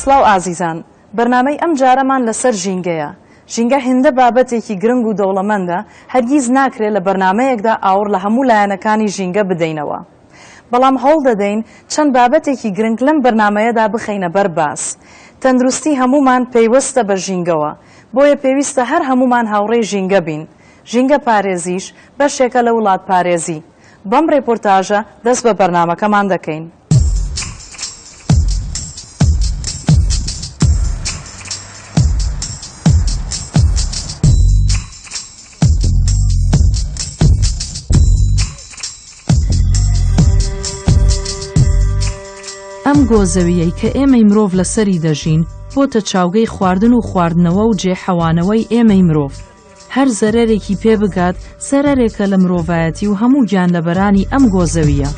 سڵاو ئازیزان، بەرنامەی ئەم جارەمان لەسەر ژینگەیە. ژینگە هێندە بابەتێکی گرنگ و دەوڵەمەندە، هەرگیز ناکرێت لە بەرنامەیەکدا ئاور لە هەموو لایەنەکانی ژینگە بدەینەوە. بەڵام هەوڵ دەدەین چەند بابەتێکی گرنگ لەم بەرنامەیەدا بخەینە بەر باس. تەندروستی هەمومان پەیوەستە بە ژینگەوە، بۆیە پێویستە هەر هەمومان هاوڕێی ژینگە بین. ژینگە پارێزیش بەشێکە لە وڵات پارێزی. بەم ڕێپۆرتاژە دەست بە بەرنامەکەمان دەکەین. ئەم گۆزەویەی کە ئێمەی مرۆڤ لەسەری دەژین بۆتە چاوگەی خواردن و خواردنەوە و جێحەوانەوەی ئێمەی مرۆڤ. هەر زەرەرێکی پێ بگات زەرەرێکە لە مرۆڤایەتی و هەموو گیانلەبەرانی ئەم گۆزەویە.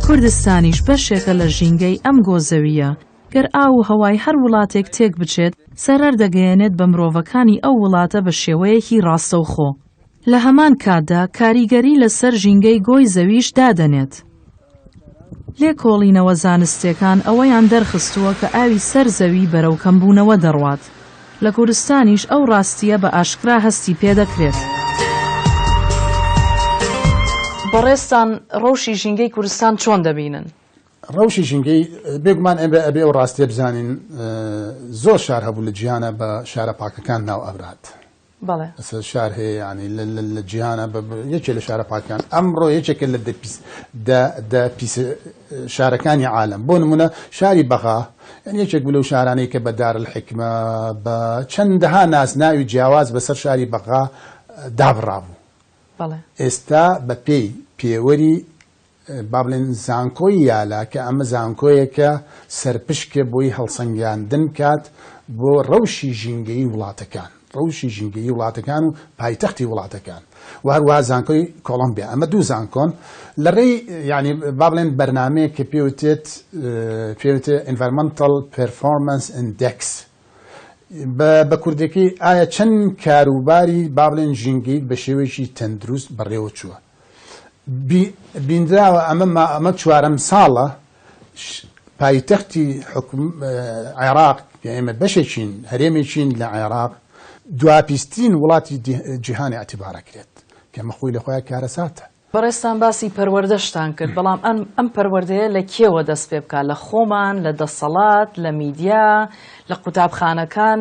کوردستانیش بەشێکە لە ژینگەی ئەم گۆزەویە. گەر ئاو و هەوای هەر وڵاتێک تێک بچێت سەرەر دەگەیەنێت بە مرۆڤەکانی ئەو وڵاتە بە شێوەیەکی ڕاستەوخۆ. لە هەمان کاتدا کاریگەری لەسەر ژینگەی گۆی زەویش دادەنێت. لێ کۆڵینەوە زانستیەکان ئەوەیان دەرخستووە کە ئاوی سەر زەوی بەرەو کەمبوونەوە دەڕوات. لە کوردستانیش ئەو ڕاستیە بە ئاشکرا هەستی پێدەکرێت. بەڕێستان ڕەوشی ژینگەی کوردستان چۆن دەبینن؟ ڕەوشی ژینگەی بێگومان ئەبێ ئەو ڕاستیە بزانین زۆر شار هەبوو لە جیهانە بە شارە پاکەکان ناو ئەبرات. بەڵێ شار هەیە ینی لە جیهانە یەکێ لە شارە پاکەکان. ئەمڕۆ یەکێکە لە شارەکانی عالم. بۆ نمونە شاری بەغا یەکێک بوو لەو شارانەی کە بە دارالحکمە بە چەندەها ناوی جیاواز بەسەر شاری بەغا دابڕابوو. ئێستا بە پێی پێوەری با بڵێن زانکۆی یالا کە ئەمە زانکۆیەکە سەرپشکە بۆی هەڵسەنگاندن کات بۆ ڕەوشی ژینگەی وڵاتەکان، ڕەوشی ژینگەی وڵاتەکان و پایتەختی وڵاتەکان و هەروە زانکۆی کۆڵۆمبیا. ئەمە دوو زانکۆن لە ڕێی ینی با بڵێن بەرنامەیە کە پێوتێت Environmental Performance Index. بە کوردەکەی ئایا چەند کاروباری با بڵێن ژینگەی بە شێوەیەکی تەندروست بەڕێوە چووە. بیندراوە ئەمە چوارەم ساڵە پایتەختی عێراق کە ئێمە بەشێکین هەرێمێکین لە عێراق دواپیستین وڵاتی جیهانی ئەتیبارەکرێت کە مەخۆی لە خۆیان کارەساتە. بەڕێستان باسی پەروەردەشتان کرد، بەڵام ئەم پەروەردەیە لە کێوە دەست پێ بکات؟ لە خۆمان، لە دەسەڵات، لە میدیا، لە قوتابخانەکان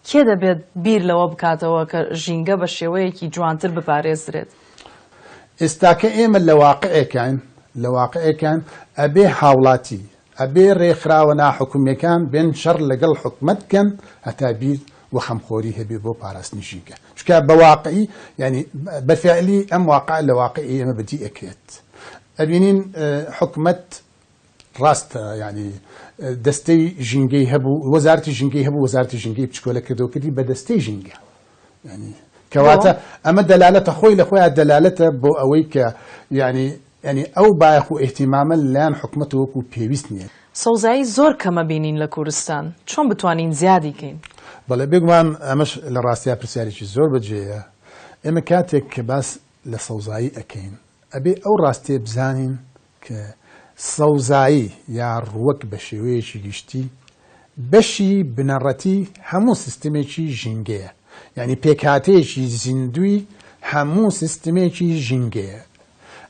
کێ دەبێت بیر لەوە بکاتەوە کە ژینگە بە شێوەیەکی جوانتر بپارێزرێت؟ ئێستاکە ئێمە لە واقعەکان ئەبێ هاوڵاتی ئەبێ ڕێکخراوە ناحکومیەکان بێن شەڕ لەگەڵ حکومەت بکەن هەتا بیر و خەمخۆری هەبێ بۆ پاراستنی ژینگە. چونکە بە واقعی ینی بەفعلی ئەم واقع لە واقعی ئێمە بەدی ئەکرێت. ئەبینین حکومەت ڕاستە ینی دەستەی ژینگەی هەبوو، وەزارەتی ژینگەی هەبوو، وەزارەتی ژینگەی بچکۆلە کردەوەکردی بە دەستەی ژینگە. کەواتە ئەمە دەلالەتە خۆی لە خۆیان دەلالەتە بۆ ئەوەی کە ینی ئەو بایەخ و ئێحتیمامە لەلایەن حکومەت وەکو پێویست نییە. سەوزایی زۆر کەمە بینین لە کوردستان، چۆن بتوانین زیادی کەین؟ بەڵێ بێگومان ئەمەش لە ڕاستیا پرسیارێکی زۆر بەجێیە. ئێمە کاتێک کە باس لە سەوزایی ئەکەین ئەبێ ئەو ڕاستیە بزانین کە سەوزایی یا ڕووەک بە شێوەیەکی گشتی بەشی بنەڕەتی هەموو سیستمێکی ژینگەیە، یعنی پێکهاتەیەکی زیندوی هەموو سیستمێکی ژینگەیە.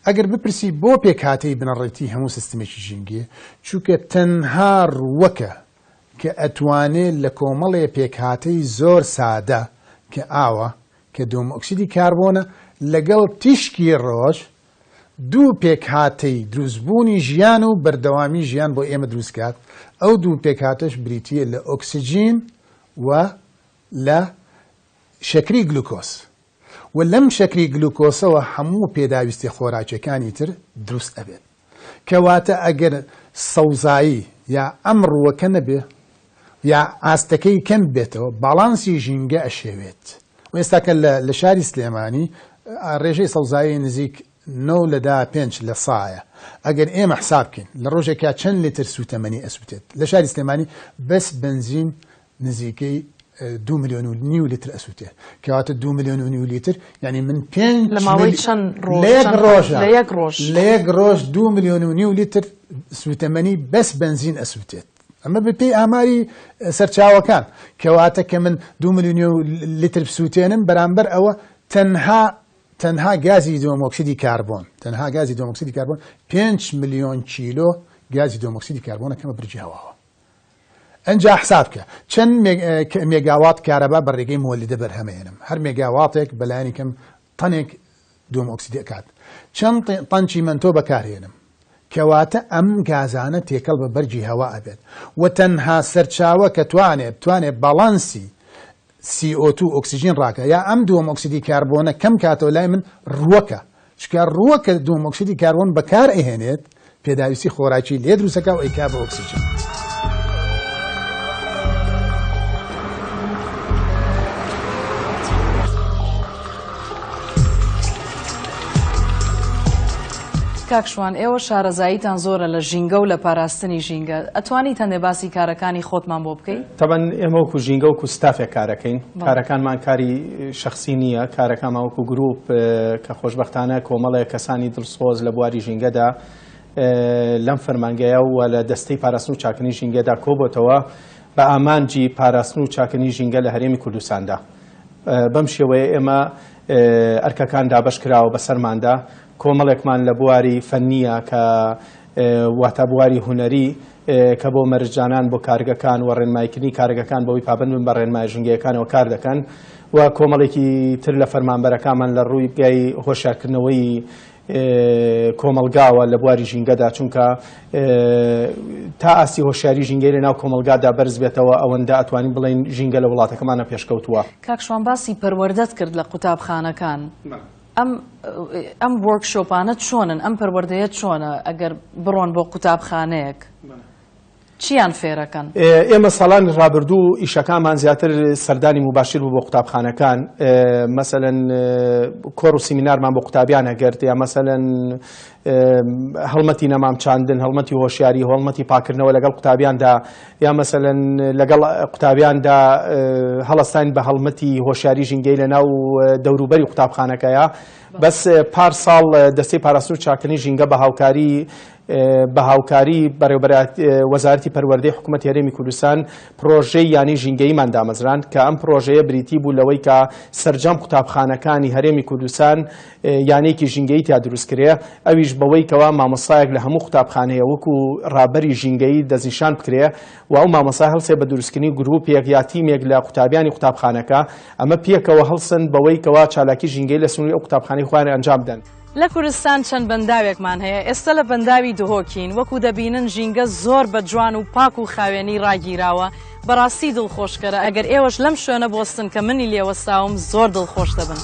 ئەگەر بپرسی بۆ پێکهاتەی بنەڕەتی هەموو سیستمێکی ژینگەیە چونکە تەنها ڕووەکە کە ئەتوانێت لە کۆمەڵێ پێکهاتەی زۆر سادە کە ئاوە کە دۆمۆکسیدی کاربۆنە لەگەڵ تیشکی ڕۆژ دوو پێکهاتەی دروستبوونی ژیان و بەردەوامی ژیان بۆ ئێمە دروستکات. ئەو دوو پێکهاتەش بریتیە لە ئۆکسیجین و لە شەکری گلوکۆز و لەم شەکری گلوکۆسەوە هەموو پێداویستی خۆراکیەکانی تر دروست ئەبێت. کەواتە ئەگەر سەوزایی یا ئەم ڕووەکە نەبێ یا ئاستەکەی کەم بێتەوە باڵانسی ژینگە ئەشێوێت. و ئێستاکە لە شاری سلێمانی ڕێژەی سەوزایی نزیک 9 لە 5 لە سایە ئەگەر ئێمە حسابکەین لە ڕۆژێکا چەند لتر سوتەمەنی ئەسووتێت لە شاری سلێمانی بەس بنزین نزیکەی 2 ملیۆن و نیو لیتر ئەسووتێت کەواتە 2 ملیۆن و نیو لیتر یعنی من 5 لە ماوەی چەند لە یەک ڕۆژ 2 ملیۆن و نیو لیتر سوتەمەنی بەس بنزین ئەسووتێت ئەمە بەپێی ئاماری سەرچاوەکان کەواتە کە من 2 ملیۆن لیتر بسووتێنم بەرامبەر ئەوە تەنها گازی دۆمۆکسیدی کاربۆن 5 ملیۆن کیلۆ گازی دۆمۆکسیدی کاربۆنەکەمە برجی هەواوە ئەنجا حساب بکە چەند مێگاوات کارەبا بە ڕێگەی مۆلیدە بەرهەمێنم هەر مێگاواتێک بەلایانی کەم تەنێک دۆمۆکسیدی ئەکات چەند تەنچی منتۆ بەکارهێنم کەواتە ئەم گازانە تێکەڵ بە بەرجی هەوا ئەبێت و تەنها سەرچاوە کە توانێت باڵانسی CO2 ئۆکسیژین ڕاکە یا ئەم دۆمۆکسیدی کاربۆنە کەم کاتەوە لای من ڕووەکە چکە ڕووەکە دۆمۆکسیدی کاربۆن بەکار ئەهێنێت پێداویستی خۆراکی لێ دروستەکە و ئەیکا بە ئۆکسیژن کاکشوان ئێوە شارەزاییتان زۆرە لە ژینگە و لە پاراستنی ژینگە ئەتوانیت هەندێ باسی کارەکانی خۆتمان بۆ بکەیت؟ تەبەن ئێمە وەکو ژینگە وەکو ستافێک کارەکەین کارەکانمان کاری شخصی نییە کارەکانمان وەکو گروپ کە خۆشبەختانە کۆمەڵێک کەسانی دڵسۆز لە بواری ژینگەدا لەم فەرمانگەیە و لە دەستەی پاراستن و چاکنی ژینگەدا کۆبۆتەوە بە ئامانجی پاراستن و چاکنی ژینگە لە هەرێمی کوردستاندا بەم شێوەیە ئێمە ئەرکەکان دابەش کراوە بەسەرماندا کۆمەڵێکمان لە بواری فەنیە کە واتە بواری هونەری کە بۆ مەرجانان بۆ کارگەکان و ڕێنماییکردنی کارگەکان بەوەی پابند بە ڕێنمای ژینگەیەکانەوە کار دەکەن و کۆمەڵێکی تر لە فەرمانبەرەکانمان لە ڕووی بگای هۆشیارکردنەوەی کۆمەلگاوە لە بواری ژینگەدا چونکە تا ئاسی هۆشیاری ژینگەی لە ناو کۆمەلگادا بەرز بێتەوە ئەوەندە ئەتوانین بڵێن ژینگە لە وڵاتەکەمانە پێشکەوتووە. کاکشوان باسی پەروەردەت کرد لە قوتابخانەکان. ئەم وەرکشۆپانە چۆنن ئەم پەروەردەیە چۆنە ئەگەر بڕۆن بۆ قوتابخانەیەک چیان فێرەکەن؟ ئێمە ساڵانی ڕابردوو ئیشەکانمان زیاتر سەردانی مباشر بوو بۆ قوتابخانەکان مەسەلەن کۆڕ و سیمینارمان بۆ قوتابیان هەگەرت یا مەسەلەن هەڵمەتی نەمام چاندن هەڵمەتی هۆشیاری هەڵمەتی پاکردنەوە لەگەڵ قوتابیاندا یا مەسەلەن لەگەڵ قوتابیاندا هەڵەستان بە هەڵمەتی هۆشیاری ژینگەی لە ناو دەوروبەری قوتابخانەکەیە بەس پار ساڵ دەستەی پاراستن و چاکنی ژینگە بە هاوکاری وەزارەتی پەروەردەی حکوومەتی هەرێمی کوردستان پرۆژەی یانی ژینگەیمان دامەزراند کە ئەم پرۆژەیە بریتی بوو لەوەی کە سەرجەم قوتابخانەکانی هەرێمی کوردستان یانەیەکی ژینگەی تا دروستکرێ ئەویش بەوەی کەوا مامۆستایەک لە هەموو قوتابخانەیە وەکو ڕابەری ژینگەی دەستنیشان بکرێ و ئەو مامۆستا هەڵسێ بە دروستکردنی گروپێک یا تیمێک لە قوتابیانی قوتابخانەکە ئەمە پێکەوە هەڵسن بەوەی کەوا چالاکی ژینگەی لە سنووری ئەو قوتابخانەی خۆیان ئەنجام بدەن. لە کوردستان چەند بەنداوێکمان هەیە ئێستا لە بەنداوی دهۆکین وەکو دەبینن ژینگە زۆر بە جوان و پاک و خاوێنی ڕاگیراوە بەڕاستی دڵخۆشکەرە ئەگەر ئێوەش لەم شوێنە بۆستن کە منی لێوەستاوم زۆر دڵخۆش دەبن.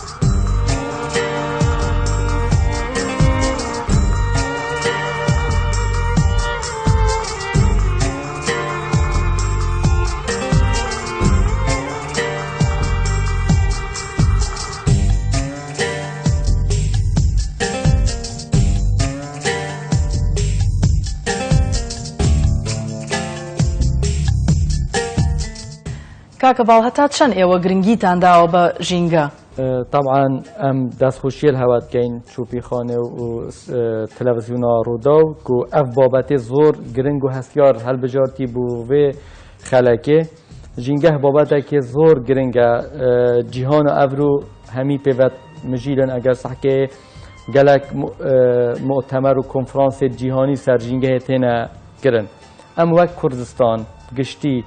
کاکە باڵ هەتا چەند ئێوە گرنگیتان داوە بە ژینگە؟ طبعا ئەم دەستخۆشیە هەوات گەین چوپیخانێ و تەلەڤیزیۆنا ڕوودا و کو ئەف بابەتێ زۆر گرنگ و هەستیار هەڵبژارتی بوو vê خەلەکێ ژینگە بابەتێکی زۆر گرنگە جیهان و ئەڤ رو هەمی پێوەت مژیلن ئەگەر سەحکێ gelek mu'temer û konferansê cîhanî ser jîngehê têne kirin. Em wek Kurdistan giştî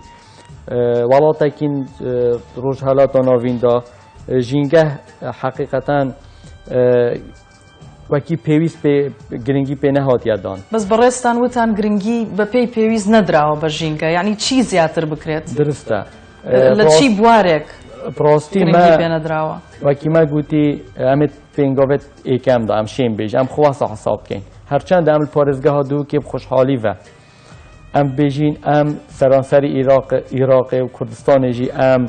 welatekîn rojhelata navîn da jîngeh heqîqeten wekî pêwîst giringî pê nehatiye dan. Biz bi rêstan witan giringî bi pê pêwîst nedrawe bi jînge, yanî çî zêtir bikret? Dirist e. Li çî buwarek giringî pê nedrawe? Wekî me gotî em ê pêngavê êkem da em şên bêj, em xwasa hesab bikein. Herçend em li parêzgeha dûkê bi xweşhalî ve. Em bêjîn em seranserî Iraqê û Kurdistanê jî em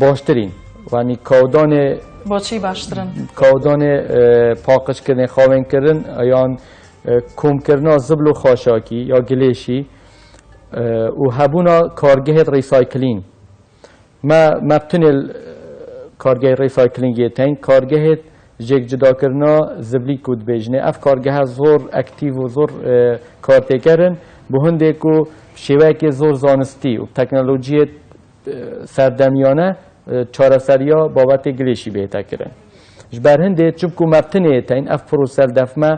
baştirîn. Wanî kawdanê بۆچی باشترن کاودان پاقشکردن خاوێنکردن یان کۆمکردنا زبل و خاشاکی یا گلێشی و هەبوونا کارگەهێت ڕیسایکلین ما بتونێ کارگەی ڕیسایکلینگێتین کارگەهێت جێکجداکردنا زبلی کو دبێژنێ ئەف کارگەها زۆر ئەکتیڤ و زۆر کارتێکەرن بۆ هەندێک و شێوەیەکی زۆر زانستی و تەکنەلۆجیێت سەردەمیانە چارەسەریە بابەتی گلێشی بێتەکردن ji ber hindê çimkû me tinêteyn ev prosel defme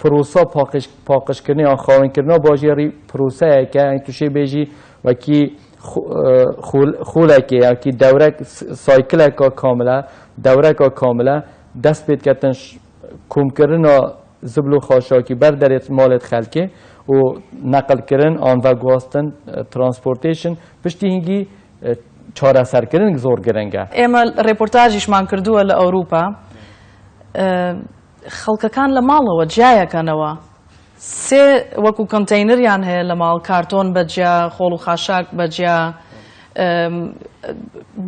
prosa paqişkirinê an xawînkirina bajêrî proseyeke ên tu şê bêjî wekî xûlekê yekî dewrek saykileka kamil e dewreka kamil e dest pê diketin komkirina zibl û xaşakî ber derê malê xelkê û neqilkirin an veguhastin transportation piştî hîngî چارەسەرکردن زۆر گرنگە ئێمە ڕێپۆرتاژیشمان کردووە لە ئەوروپا خەڵکەکان لە ماڵەوە جیایەکەنەوە سێ وەکو کۆنتەینەریان هەیە لە ماڵ کارتۆن بەجیا خۆڵ و خاشاک بەجیا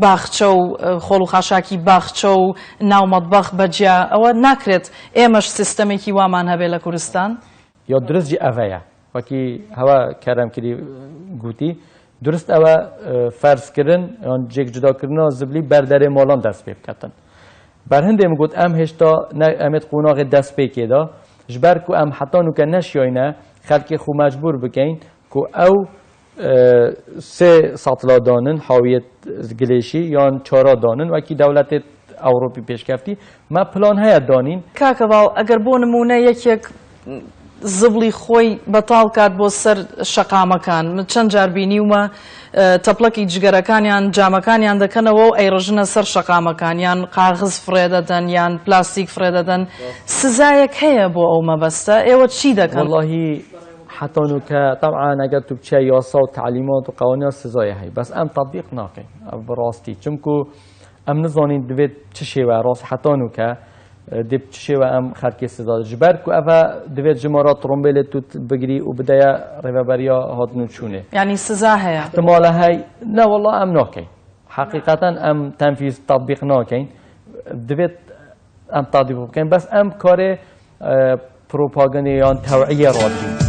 باخچە و خۆڵ و خاشاکی باخچە و ناومەطبەخ بەجیا ئەوە ناکرێت ئێمەش سیستەمێکی وامان هەبێ لە کوردستان یا درستجی ئەڤەیە وەکی هەوا کارەمکردی گوتی درست ئەوە فەرزکردن یان جێکجداکردنا زبلی بەردەرێ ماڵان دەست پێ بکەتن بەر هەندێ گوت ئەم هێشتا ئەمێت قۆناغی دەست پێکێدا ji ber ku em heta nûke neşiyayne xelkê xwe mecbûr bikin ku ew sê satila danin hawiyet gilêşî yan çara danin wekî dewletê Ewropî pêşkeftî me plan heye danîn کاکەواو ئەگەر بۆ نمونە یەکێک زبلی خۆی بەتاڵ کات بۆ سەر شەقامەکان من چەند جار بینیومە تەپڵەکی جگەرەکانیان جامەکانیان دەکەنەوە و ئەیڕژنە سەر شەقامەکان یان قاغز فرێدەدەن یان پلاستیک فرێدەدەن سزایەک هەیە بۆ ئەو مەبەستە ئێوە چی دەکەن واللهی حتی نوکە طبعا ئەگەر تو بچە یاسا و تعلیمات و قوانین سزایە هەیە بەس ئەم تطبیق ناکەین بەڕاستی چونکو ئەم نزانین دەبێت چ شێوە ڕاست حتی نوکە دب شێوە ئەم خەرکی سزا ji ber ku ev divêt ji mara trombêlê tu bigirî û bideye rêveberiya hatin û çûnê یعنی سزا هەیە ihtimale hey ne wallah em nakeyn heqîqeten em tenfîz tatbîq nakeyn divêt em tatbîq bikin bes em karê propagandê yan tewiyê radîn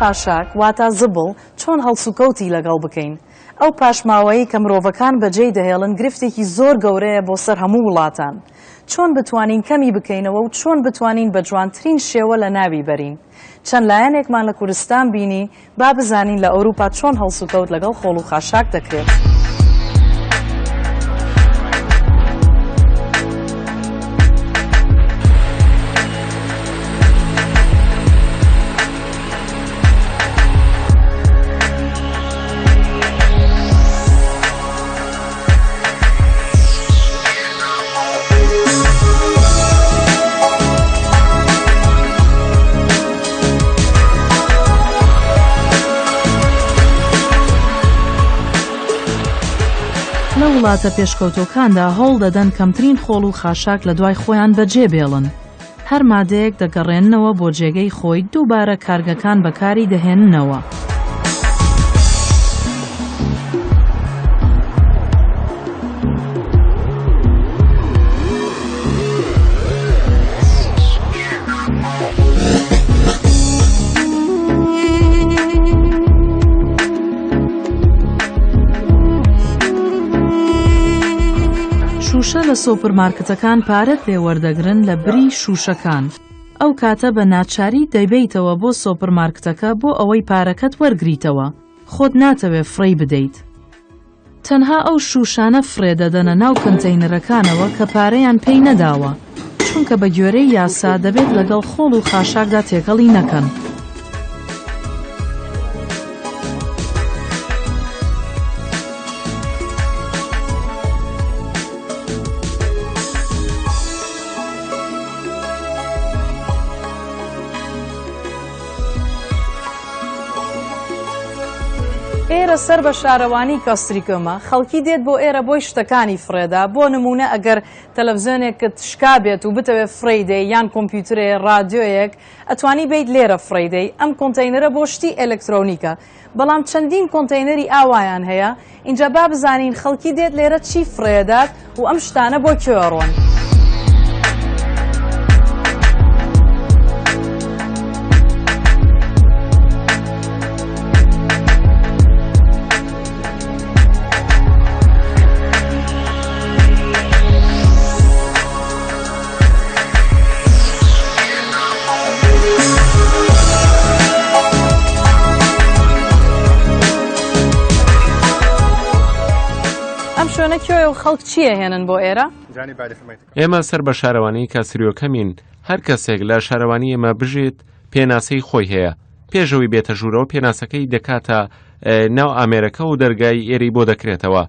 خاشاک واتە زبڵ چۆن هەڵسوکەوتی لەگەڵ بکەین ئەو پاشماوەیی کە مرۆڤەکان بەجێی دەهێڵن گرفتێکی زۆر گەورەیە بۆ سەر هەموو وڵاتان چۆن بتوانین کەمی بکەینەوە و چۆن بتوانین بە جوانترین شێوە لە ناوی بەرین چەند لایەنێکمان لە کوردستان بینی با بزانین لە ئەوروپا چۆن هەڵسوکەوت لەگەڵ خۆڵ و خاشاک دەکرێت لە وڵاتە پێشکەوتۆکاندا هەوڵ دەدەن کەمترین خۆڵ و خاشاک لە دوای خۆیان بەجێ بێڵن هەر مادەیەک دەگەڕێننەوە بۆ جێگەی خۆی دووبارە کارگەکان بەکاری دەهێننەوە شوشە لە سۆپەرمارکتەکان پارەت لێوەردەگرن لە بری شوشەکان ئەو کاتە بە ناچاری دەیبیتەوە بۆ سۆپەرمارکتەکە بۆ ئەوەی پارەکەت وەرگریتەوە خۆت ناتەوێ فڕی بدەیت تەنها ئەو شوشانە فرێدەدەنە ناو کۆنتەینەرەکانەوە کە پارەیان پێی نەداوە چونکە بە گوێرەی یاسا دەبێت لەگەڵ خۆڵ و خاشاکدا تێکەڵی نەکەن. ئێرە سەر بە شارەوانی کەستریکەمە خەڵکی دێت بۆ ئێرە بۆی شتەکانی فرێدا بۆ نمونە ئەگەر تەلەڤزیۆنێکت شکا بێت و بتەوێت فڕیدەی یان کۆمپیوترێ ڕادیۆیەک ئەتوانی بیت لێرە فڕیدەی ئەم کۆنتەینەرە بۆ شتی ئەلکترۆنیکە بەڵام چەندین کۆنتەینەری ئاوایان هەیە اینجا با بزانین خەڵکی دێت لێرە چی فرێدات و ئەم شتانە بۆ کوێڕۆن. شوێنە کوێ و خەڵک چیە هێنن بۆ ئێرە؟ ئێمە سەر بە شارەوانی کاسریۆکەمین هەر کەسێک لە شارەوانی ئێمە بژێت پێناسەی خۆی هەیە پێشەوەی بێتە ژوورەوە پێناسەکەی دەکاتە ناو ئامێرەکە و دەرگای ئێری بۆ دەکرێتەوە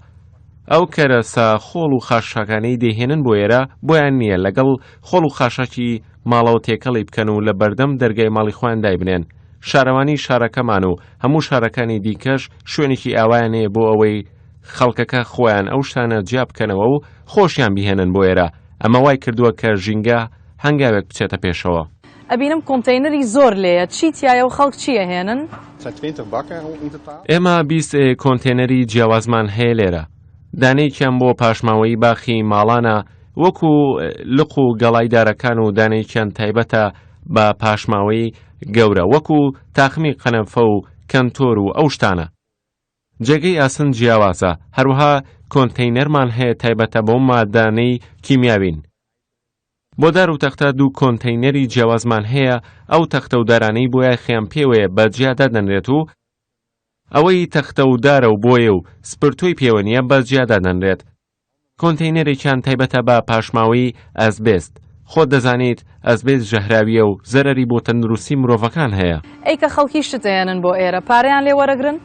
ئەو کەرەسە خۆڵ و خاشاکانەی دەهێنن بۆ ئێرە بۆیان نییە لەگەڵ خۆڵ و خاشاکی ماڵەوە تێکەڵی بکەن و لە بەردەم دەرگای ماڵی خۆیان دایبنێن شارەوانی شارەکەمان و هەموو شارەکانی دیکەش شوێنێکی ئاوایانەیە بۆ ئەوەی خەڵکەکە خۆیان ئەو شتانە جیا بکەنەوە و خۆشیان بیهێنن بۆ ئێرە ئەمە وای کردووە کە ژینگە هەنگاوێک بچێتە پێشەوە. ئەبینم کۆنتەینەری زۆر لێیە چی تایە و خەڵک چیە هێنن؟ ئێمە 20 کۆنتێنەری جیاوازمان هەیە لێرە دانەیەکیان بۆ پاشماوەی باخی ماڵانە وەکو لق و گەڵای دارەکان و دانەیەکیان تایبەتە بە پاشماوەی گەورە وەکو تاخمی قەنەفە و کەنتۆر و ئەو شتانە جێگەی ئاسن جیاوازە هەروەها کۆنتەینەرمان هەیە تایبەتە بۆ مادانەی کیمیاوین بۆ دار و تەختە دوو کۆنتەینەری جیاوازمان هەیە ئەو تەختە و دارانەی بۆیە خێم پێوەیە بە جیادا دەنرێت و ئەوەی تەختە و دارە و بۆیە و سپرتۆی پێوەنیە بە جیادا دەنرێت کۆنتەینەرێکیان تایبەتە بە پاشماوەی ئەسبێست خۆت دەزانیت ئەسبێست ژەهراویە و زەرەری بۆ تەندروستی مرۆڤەکان هەیە ئەیکە خەڵکی شتێنن بۆ ئێرە پارەیان لێ وەرەگرن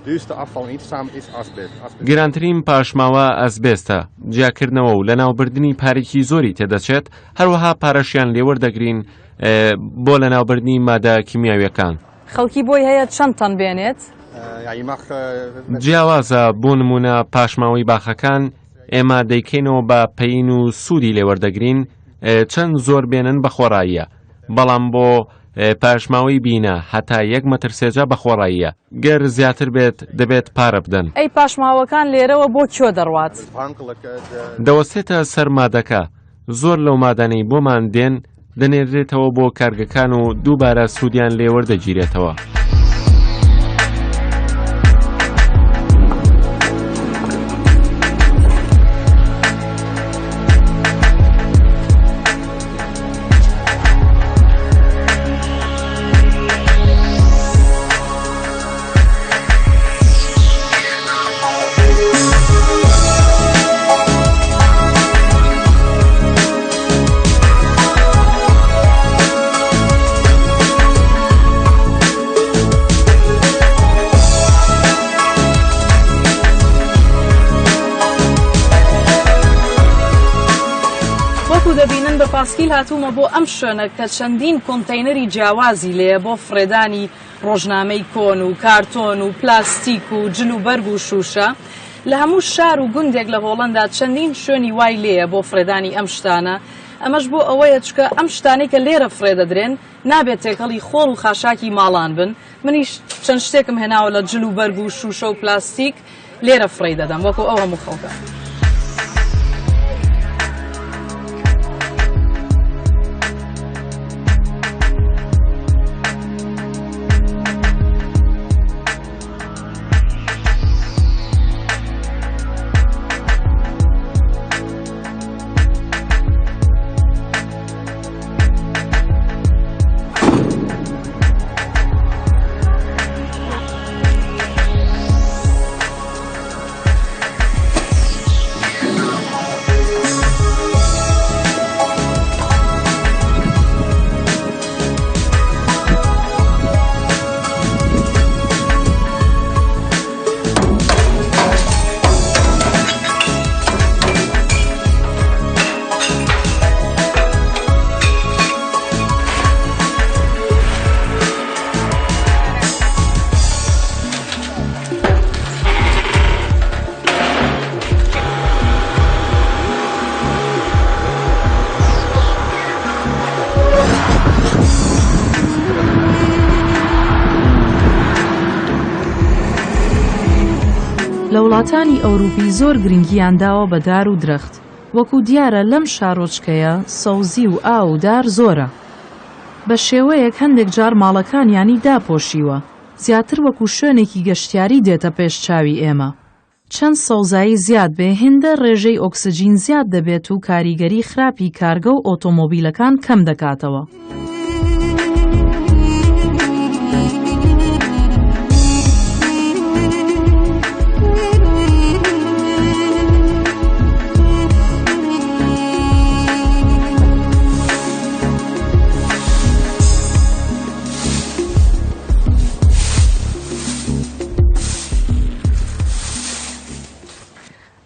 گرانترین پاشماوە ئەسبێستە جیاکردنەوە و لە ناوبردننی پارێکی زۆری تێدەچێت هەروەها پارەشیان لێوەردەگرین بۆ لە ناوبردننی مادە کیمیاویەکان خەڵکی بۆی هەیە چەند تەن بێنێت جیاوازە بۆ نمونە پاشماوەی باخەکان ئێمە دەیکەینەوە بە پەین و سوودی لێوەردەگرین چەند زۆر بێنن بە خۆڕاییە بەڵام بۆ پاشماوەی بینە هەتا 1 مەتر سێجا بە خۆڕاییە گەر زیاتر بێت دەبێت پارە بدەن ئەی پاشماوەکان لێرەوە بۆ کوێ دەڕوات دەوەستێتە سەر مادەکە زۆر لەو مادانەی بۆمان دێن دەنێرێتەوە بۆ کارگەکان و دووبارە سوودیان لێوەردەگیرێتەوە دەبینن بە پاسکیل هاتوومە بۆ ئەم شوێنە کە چەندین کۆنتەینەری جیاوازی لێە بۆ فرێدانی ڕۆژنامەی کۆن و کارتۆن و پلاستیک و جل و بەرگ و شوشە لە هەموو شار و گوندێک لە هۆڵەندا چەندین شوێنی وای لێیە بۆ فرێدانی ئەم شتانە ئەمەش بۆ ئەوەیە چکە ئەم شتانەی کە لێرە فرێدەدرێن نابێت تێکەڵی خۆڵ و خاشاکی ماڵان بن منیش چەند شتێکم هێناوە لە جل و بەرگ و شوشە و پلاستیک لێرە فڕی دەدەم وەکو ئەو هەموو خەڵکە لە وڵاتانی ئەوروپی زۆر گرنگیان داوە بە دار و درەخت. وەکو دیارە لەم شارۆچکەیە سەوزی و ئاو و دار زۆرە. بە شێوەیەک هەندێک جار ماڵەکانیانی داپۆشیوە، زیاتر وەکو شوێنێکی گەشتیاری دێتە پێش چاوی ئێمە. چەند سەوزایی زیاد بێ هێندە ڕێژەی ئۆکسجین زیاد دەبێت و کاریگەری خراپی کارگە و ئۆتۆمۆبیلەکان کەم دەکاتەوە.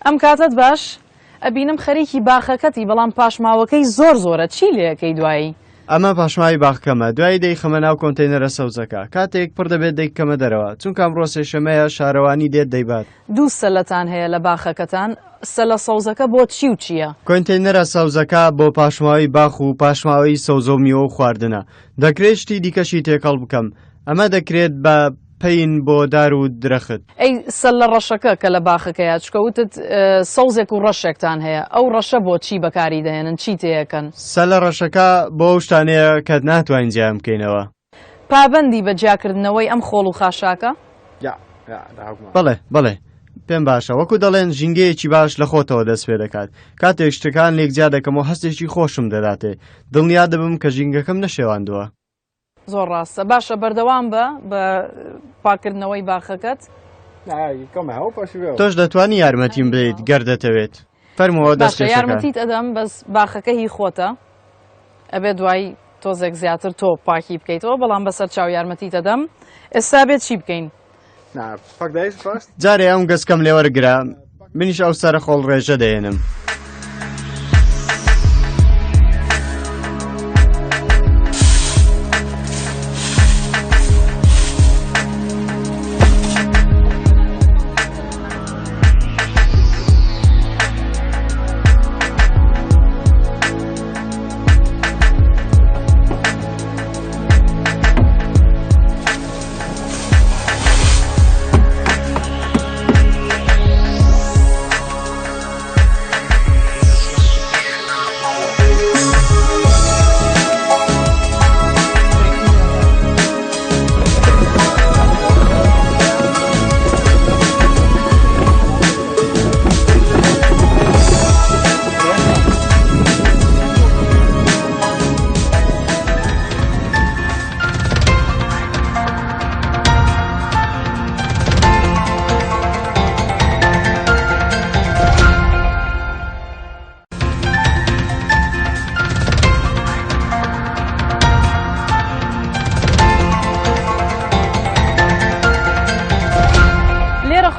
ئەم کاتت باش ئەبینم خەریکی باخەکەتی بەڵام پاشماوەکەی زۆر زۆرە چی لێەکەی دوایی ئەمە پاشماوی باخەکەمە دوای دەیخەمە ناو کۆنتینەرە سەوزەکە کاتێک پڕ دەبێت دەیکەمە دەرەوە چونکە ئەمڕۆ سێشەمەیە شارەوانی دێت دەیبات. دوو سەلەتان هەیە لە باخەکەتان سەلە سەوزەکە بۆ چی و چییە؟ کۆنتینەرە سەوزەکە بۆ پاشماوی باخ و پاشماوی سەوزە و میوە و خواردنە دەکرێت شتی دیکەشی تێکەڵ بکەم ئەمە دەکرێت بە پەین بۆ دار و درەخت. ئەی سەل لە ڕەشەکە کە لە باخەکەیە چکەوتت سەوزێک و ڕەشێکتان هەیە ئەو ڕەشە بۆ چی بەکاری دەهێنن چی تێیەکەن؟ سەل لە ڕەشەکە بۆ ئەو شتانەیە کە ناتوانین جیام بکەینەوە. پابەندی بە جیاکردنەوەی ئەم خۆڵ و خاشاکە؟ بەڵێ پێم باشە وەکو دەڵێن ژینگەیەکی باش لە خۆتەوە دەست پێ دەکات کاتێک شتەکان لێکجیا دەکەم و هەستێکی خۆشم دەداتێ دڵنیا دەبم کە ژینگەکەم نەشێواندووە. زۆر ڕاستە باشە بەردەوام بە پاکردنەوەی باخەکەت تۆش دەتوانی یارمەتیم بدەیت گەر دەتەوێت فەرمەوە دەست باشە یارمەتیت ئەدەم بەس باخەکە هی خۆتە ئەبێ دوای تۆزێک زیاتر تۆ پاکی بکەیتەوە بەڵام بەسەر چاو یارمەتیت ئەدەم ئێستا بێت چی بکەین؟ جارێ ئەم گەسکەم لێوەرگرا منیش ئەو سەرە خۆڵ ڕێژە دەێنم.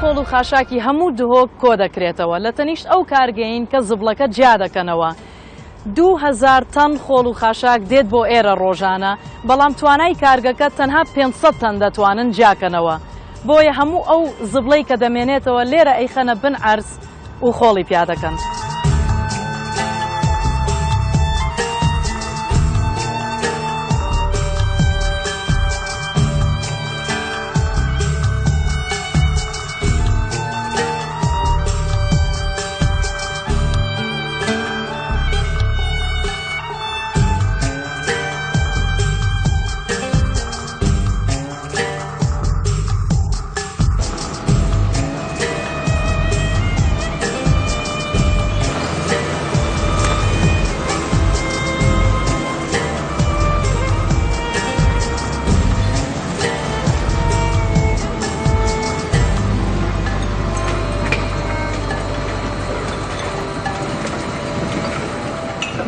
خۆڵ و خاشاکی هەموو دهۆک کۆ دەکرێتەوە لە تەنیشت ئەو کارگەین کە زبڵەکە جیا دەکەنەوە. 2000 تەن خۆڵ و خاشاک دێت بۆ ئێرە ڕۆژانە بەڵام توانای کارگەکە تەنها 500 تەن دەتوانن جاکەنەوە بۆیە هەموو ئەو زبڵەی کە دەمێنێتەوە لێرە ئەیخەنە بن عەرز و خۆڵی پیا دەکەن.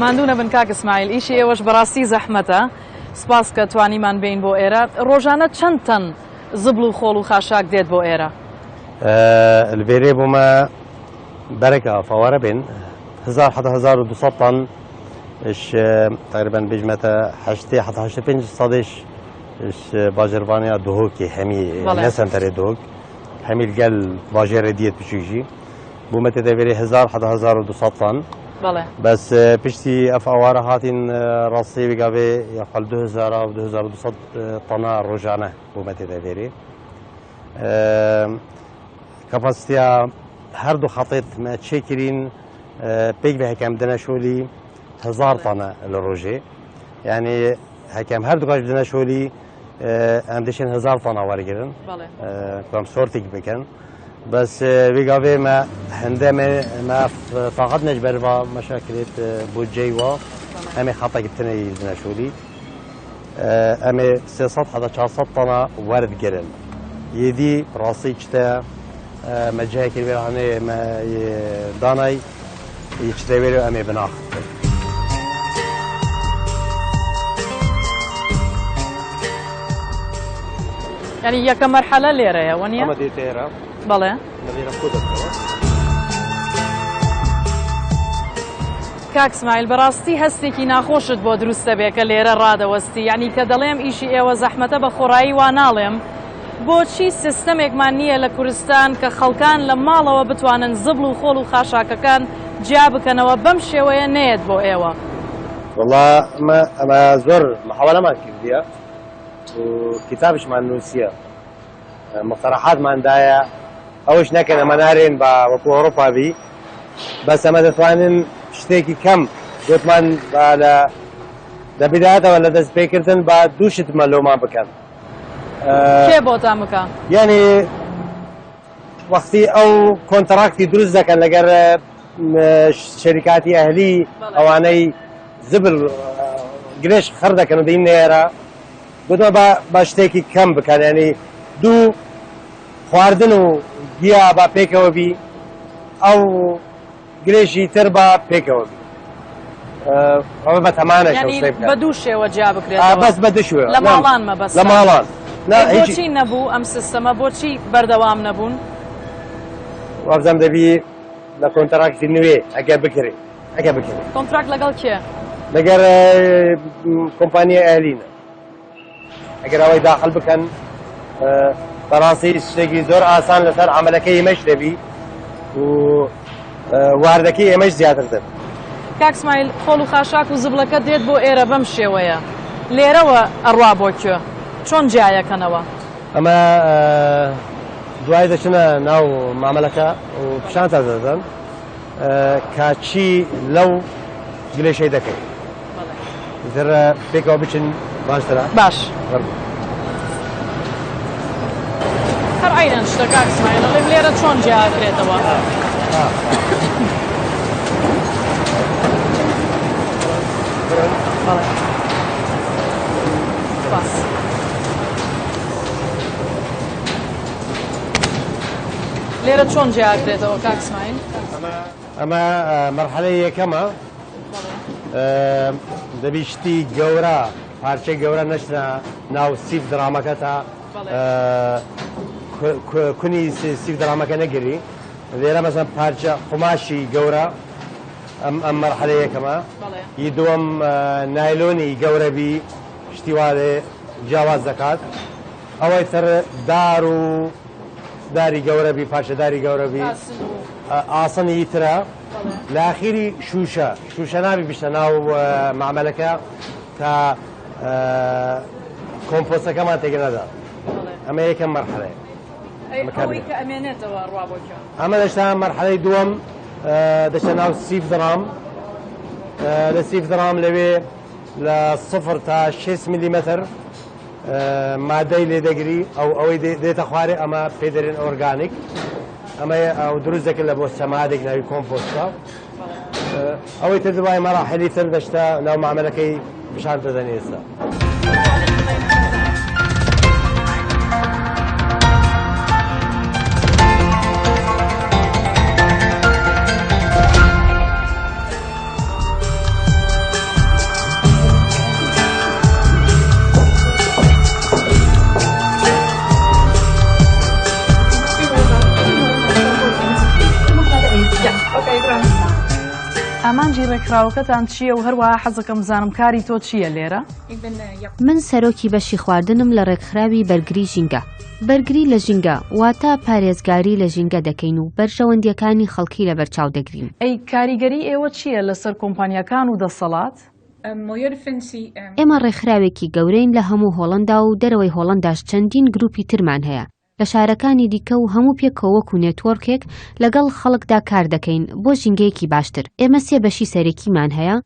ماندوونە بن کاک ئیسماعیل ئیشی ئێوەش بەڕاستی زەحمەتە سپاس کە توانیمان بین بۆ ئێرە ڕۆژانە چەند تەن زبڵ و خۆڵ و خاشاک دێت بۆ ئێرە؟ البێرێ بۆمە بەرەکە فەوارە بین 1000 حتى 1200 طن اش تقريبا بيجمتا 80 حتى 85 صديش اش باجرفانيا دهوكي حمي نسنتري دهوك حمي الجل باجر ديت بشيجي بومت تدبيري 1000 حتى 1200 طن بس بشتي افواره هاتين راسي بقابي يقل 2000 او 2200 طن رجعنا بومت تدبيري کەپاسیتیا هەردوو خەڵێتمە چێکرین پێک بە هەکەم دەنەشۆلی 1000 تانە لە ڕۆژێ یعنی هەکەم هەردووکاش دەنەشۆلی ئەم دەشێن 1000 تانە وەرگرن کۆم سۆرتێک بکەن بەس وێگاوێ مە هەندە مە تاقەت نەجبەرەوە مەشاکلێت بۆ جێیوە ئەمێ خەڵێکی بتنەی دەنەشۆلی ئەمێ 300 حتا 400 تانە وەرگرن یدی ڕاستی چتە مەجایەکی وێرانێ دانای چتە وێرە ئەمێ بناخ ینی یەکە مەرحەلە لێرەیە وەنیە ئەمە دێتێرە بەڵێ کاک اسماعیل بەڕاستی هەستێکی ناخۆشت بۆ دروستە بێ کە لێرە ڕادەوەستی یعنی کە دەڵێم ئیشی ئێوە زەحمەتە بە خۆڕایی وا ناڵێم بۆچی سیستەمێکمان نییە لە کوردستان کە خەڵکان لە ماڵەوە بتوانن زبل و خۆڵ و خاشاکەکان جیا بکەنەوە بەم شێوەیە نێت بۆ ئێوە والله ئەمە زۆر محاولەمان کردیە و کتابشمان نووسیە مقتەرەحاتماندایە ئەوش نەکەن ئەمە نارێن بە وەکو ئەوڕۆپا بی بەس ئەمە دەتوانن شتێکی کەم گوتمان لە بیدایەتەوە لە دەستپێکردن بە دوو شتمە لۆمان بکەن کێ بۆتان بکە یعنی وەختی ئەو کۆنتڕاکتی دروست دەکەن لەگەر شەریکاتی ئەهلی ئەوانەی زبل گرێش خەر دەکەن و دەین نێرە گوتمە بە شتێکی کەم بکەن ینی دوو خواردن و گیا با پێکەوە بی ئەو گرێژی تر بە پێکەوە بی ئەوە بە تەمانە بە دوو شێوە جیا بکرێت بەس بە دوشوێ لە ماڵان مەبەست لە ماڵان بۆچی نەبوو ئەم سیستەمە بۆچی بەردەوام نەبوون وابزەم دەبی لە کۆنتڕاکتی نوێ ئەگەر بکرێت ئەگەر بکرێت کۆنتراکت لەگەڵ کێ لەگەر کۆمپانیای ئەهلینە ئەگەر ئەوەی داخل بکەن بەڕاستی شتێکی زۆر ئاسان لەسەر عملەکەی ئێمەش دەبی و واردەکەی ئێمەش زیاتر دەبێت کاک اسماعیل خۆڵ و خاشاک و زبلەکە دێت بۆ ئێرە بەم شێوەیە لێرەوە ئەڕوا بۆ کوێ چۆن جیایەکەنەوە ئەمە دوای دەچنە ناو مامەلەکە و پیشانتە دەدەن کاچی لەو گلێشەی دەکەین تر پێکەوە بچن باشترە باش هەر عینەن شتە کاک اسماعیل دەڵێم لێرە چۆن جیاکرێتەوە باس لێرە چۆن جیاکرێتەوە کاک اسماعیل ئەمە مەرحەلەی یەکەمە دەبی شتی گەورە پارچەی گەورە نەچنە ناو سیف درامەکە تا کونی سیف درامەکە نەگری لێرە مەسەن پارچە قماشی گەورە ئەم مەرحەلەی یەکەمە هی دووەم نایلۆنی گەورەبی شتیوادێ جیاواز دەکات ئەوەی تر دار و داری گەورەبی پارچەداری گەورەبی ئاسنی ترە لە ئاخیری شوشە نابی بشتە ناو معمەلەکە تا کۆمپۆستەکەمان تێگەنەدا ئەمە یەکەم مەرحەلەیە ئەمە دەشتا مەرحەلەی دووەم دەچە ناو سیف درام لە سیف درام لەوێ لە 0 تا 6 میلیمتر مادەی لێ دەگری ئەوەی دێتە خوارێ ئەمە پێدەرێن ئۆرگانیک ئەمە ئەو دروست دەکرد لە بۆ سەمادێک ناوی کۆمپۆستە ئەوەی تر دوای مەراحلی تر دەشتا ناو معمەلەکەی بشان دەدەن ئێستا ئامانجی ڕێکخراوەکەتان چییە و هەروەها حەزەکەم بزانم کاری تۆ چییە لێرە؟ من سەرۆکی بەشی خواردنم لە ڕێکخراوی بەرگری ژینگە. بەرگری لە ژینگە واتە پارێزگاری لە ژینگە دەکەین و بەرژەوەندیەکانی خەڵکی لە بەرچاو دەگرین. ئەی کاریگەری ئێوە چییە لەسەر کۆمپانیەکان و دەسەڵات؟ ئێمە ڕێکخراوێکی گەورەین لە هەموو هۆڵەندا و دەرەوەی هۆڵەنداش چەندین گروپی ترمان هەیە. لە شارەکانی دیکە و هەموو پێکەوەکو نێتوەرکێک لەگەڵ خەڵکدا کار دەکەین بۆ ژینگەیەکی باشتر. ئێمە سێ بەشی سەرەکیمان هەیە.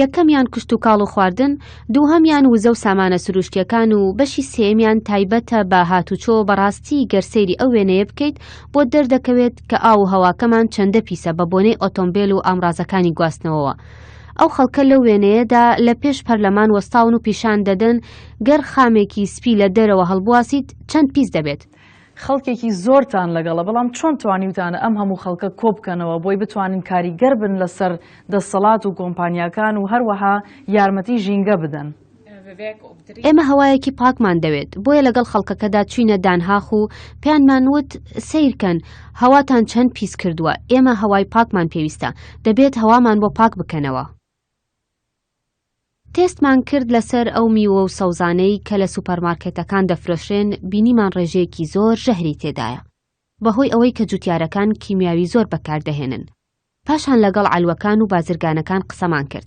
یەکەمیان کشت و کاڵ و خواردن، دووهەمیان وزە و سامانە سروشتیەکان و بەشی سێمیان تایبەتە بە هاتوچۆ بەڕاستی گەرسەیری ئەو وێنەیە بکەیت بۆ دەردەکەوێت کە ئاو و هەواکەمان چەندە پیسە بە بۆنەی ئۆتۆمبیل و ئامرازەکانی گواستنەوەوە. ئەو خەڵکە لەو وێنەیەدا لە پێش پەرلەمان وەستاون و پیشان دەدەن گەر خامێکی سپی لە دەرەوە هەڵبواسیت چەند پیس دەبێت. خەڵکێکی زۆرتان لەگەڵە، بەڵام چۆن توانیوتانە ئەم هەموو خەڵکە کۆبکەنەوە بۆی بتوانین کاریگەر بن لەسەر دەسەڵات و کۆمپانیاکان و هەروەها یارمەتی ژینگە بدەن؟ ئێمە هەوایەکی پاکمان دەوێت، بۆیە لەگەڵ خەڵکەکەدا چوینە دانهاخ و پێیانمانوت سیرکەن هەواتان چەند پیس کردووە، ئێمە هەوای پاکمان پێویستە، دەبێت هەوامان بۆ پاک بکەنەوە. تێستمان کرد لەسەر ئەو میوە و سەوزانەی کە لە سوپەرمارکێتەکان دەفرۆشێن، بینیمان ڕێژەیەکی زۆر ژەهری تێدایە بەهۆی ئەوەی کە جوتیارەکان کیمیاوی زۆر بەکاردەهێنن. پاشان لەگەڵ عەلوەکان و بازرگانەکان قسەمان کرد.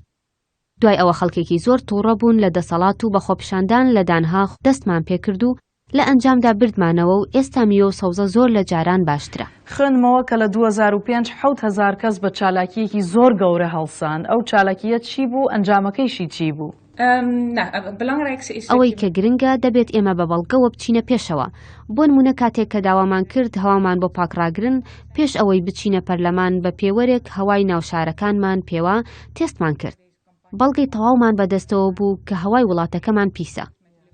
دوای ئەوە خەڵکێکی زۆر تووڕە بوون لە دەسەڵات و بەخۆپیشاندان لە دانهاخ دەستمان پێکرد و لە ئەنجامدا بردمانەوە و ئێستا میوە و سەوزە زۆر لە جاران باشترە. خوێنمەوە کە لە 2005 7,000 کەس بە چالاکیەکی زۆر گەورە هەڵسان. ئەو چالاکیە چی بوو؟ ئەنجامەکەیشی چی بوو؟ ئەوەی کە گرنگە دەبێت ئێمە بە بەڵگەوە بچینە پێشەوە. بۆ نمونە کاتێک کە داوامان کرد هەوامان بۆ پاکڕاگرن، پێش ئەوەی بچینە پەرلەمان بە پێوەرێک هەوای ناوشارەکانمان پێوە تێستمان کرد. بەڵگەی تەواومان بەدەستەوە بوو کە هەوای وڵاتەکەمان پیسە.